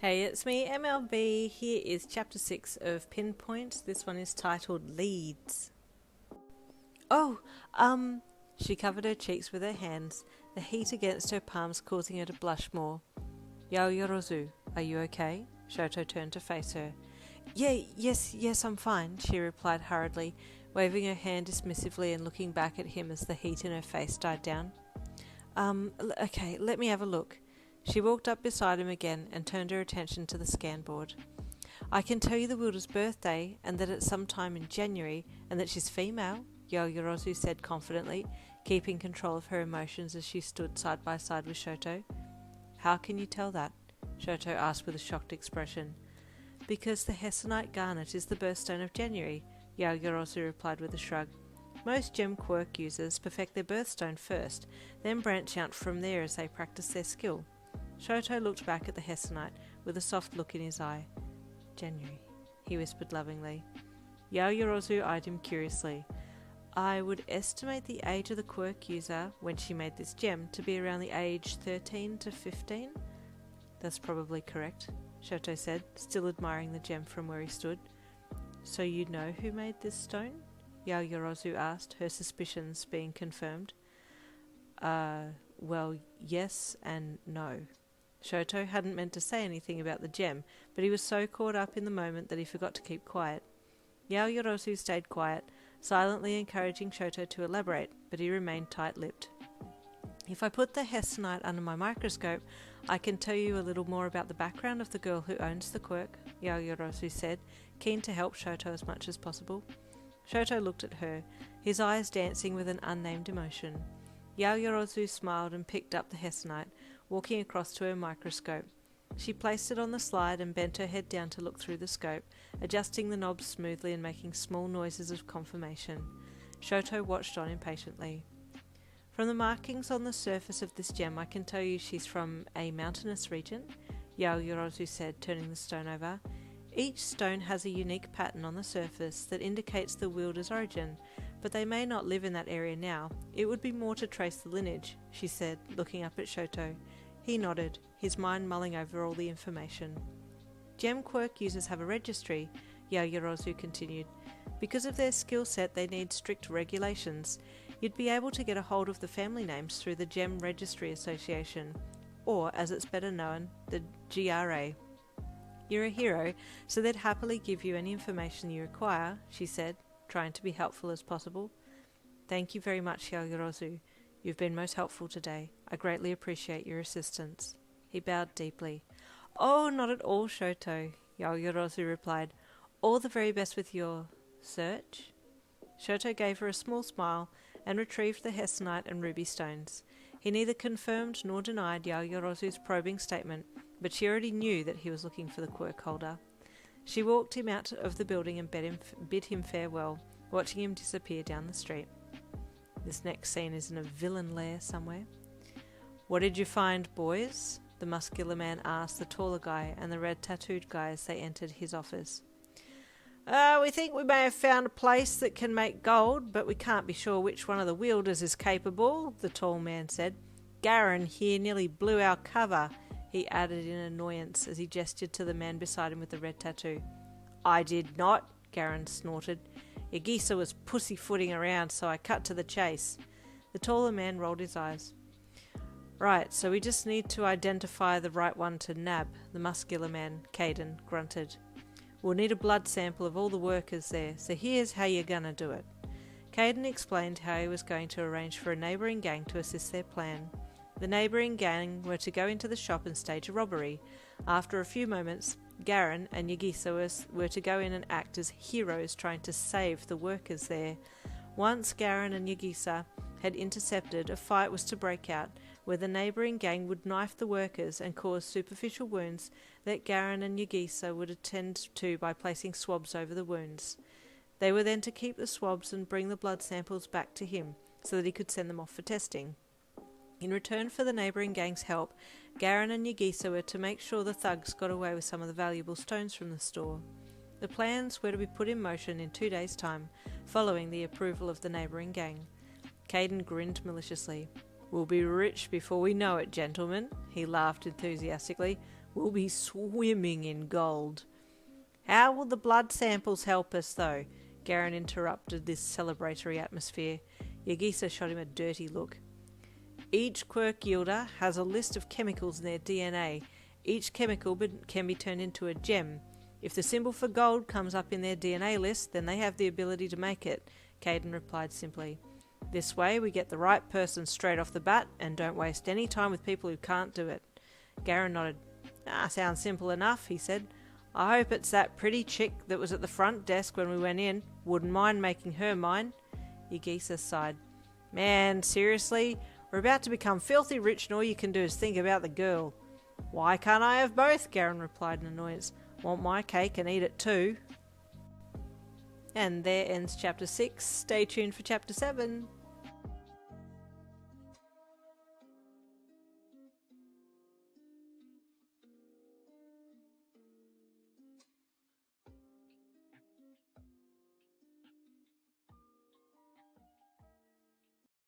Hey, it's me, MLB. Here is chapter 6 of Pinpoint. This one is titled Leads. Oh, she covered her cheeks with her hands, the heat against her palms causing her to blush more. Yaoyorozu, are you okay? Shoto turned to face her. Yes, I'm fine, she replied hurriedly, waving her hand dismissively and looking back at him as the heat in her face died down. Okay, let me have a look. She walked up beside him again and turned her attention to the scan board. I can tell you the wielder's birthday and that it's sometime in January and that she's female, Yaoyorozu said confidently, keeping control of her emotions as she stood side by side with Shoto. How can you tell that? Shoto asked with a shocked expression. Because the Hessonite garnet is the birthstone of January, Yaoyorozu replied with a shrug. Most gem quirk users perfect their birthstone first, then branch out from there as they practice their skill. Shoto looked back at the Hessonite with a soft look in his eye. January, he whispered lovingly. Yaoyorozu eyed him curiously. I would estimate the age of the quirk user when she made this gem to be around the age 13 to 15. That's probably correct, Shoto said, still admiring the gem from where he stood. So you know who made this stone? Yaoyorozu asked, her suspicions being confirmed. Well, yes and no. Shoto hadn't meant to say anything about the gem, but he was so caught up in the moment that he forgot to keep quiet. Yaoyorozu stayed quiet, silently encouraging Shoto to elaborate, but he remained tight-lipped. If I put the Hessonite under my microscope, I can tell you a little more about the background of the girl who owns the quirk, Yaoyorozu said, keen to help Shoto as much as possible. Shoto looked at her, his eyes dancing with an unnamed emotion. Yaoyorozu smiled and picked up the Hessonite, walking across to her microscope. She placed it on the slide and bent her head down to look through the scope, adjusting the knobs smoothly and making small noises of confirmation. Shoto watched on impatiently. From the markings on the surface of this gem, I can tell you she's from a mountainous region, Yaoyorozu said, turning the stone over. Each stone has a unique pattern on the surface that indicates the wielder's origin, but they may not live in that area now. It would be more to trace the lineage, she said, looking up at Shoto. He nodded, his mind mulling over all the information. Gem quirk users have a registry, Yaoyorozu continued. Because of their skill set, they need strict regulations. You'd be able to get a hold of the family names through the Gem Registry Association, or, as it's better known, the GRA. You're a hero, so they'd happily give you any information you require, she said, trying to be helpful as possible. Thank you very much, Yaoyorozu. You've been most helpful today. I greatly appreciate your assistance. He bowed deeply. Oh, not at all, Shoto, Yaoyorozu replied. All the very best with your search. Shoto gave her a small smile and retrieved the Hessonite and ruby stones. He neither confirmed nor denied Yaoyorozu's probing statement, but she already knew that he was looking for the quirk holder. She walked him out of the building and bid him farewell, watching him disappear down the street. This next scene is in a villain lair somewhere. What did you find, boys? The muscular man asked the taller guy and the red-tattooed guy as they entered his office. We think we may have found a place that can make gold, but we can't be sure which one of the wielders is capable, the tall man said. Garen here nearly blew our cover, he added in annoyance as he gestured to the man beside him with the red tattoo. I did not, Garen snorted. Yagisa was pussyfooting around, so I cut to the chase. The taller man rolled his eyes. Right, so we just need to identify the right one to nab, the muscular man, Caden, grunted. We'll need a blood sample of all the workers there, so here's how you're gonna do it. Caden explained how he was going to arrange for a neighbouring gang to assist their plan. The neighbouring gang were to go into the shop and stage a robbery. After a few moments, Garen and Yagisa were to go in and act as heroes trying to save the workers there. Once Garen and Yagisa had intercepted, a fight was to break out, where the neighbouring gang would knife the workers and cause superficial wounds that Garen and Yagisa would attend to by placing swabs over the wounds. They were then to keep the swabs and bring the blood samples back to him, so that he could send them off for testing. In return for the neighbouring gang's help, Garen and Yagisa were to make sure the thugs got away with some of the valuable stones from the store. The plans were to be put in motion in 2 days' time, following the approval of the neighbouring gang. Caden grinned maliciously. We'll be rich before we know it, gentlemen, he laughed enthusiastically. We'll be swimming in gold. How will the blood samples help us, though? Garen interrupted this celebratory atmosphere. Yagisa shot him a dirty look. Each quirk yielder has a list of chemicals in their DNA. Each chemical can be turned into a gem. If the symbol for gold comes up in their DNA list, then they have the ability to make it, Caden replied simply. This way we get the right person straight off the bat and don't waste any time with people who can't do it. Garen nodded. Sounds simple enough, he said. I hope it's that pretty chick that was at the front desk when we went in. Wouldn't mind making her mine. Yagisa sighed. Man, seriously? We're about to become filthy rich and all you can do is think about the girl. Why can't I have both? Garen replied in annoyance. Want my cake and eat it too. And there ends chapter 6. Stay tuned for chapter 7.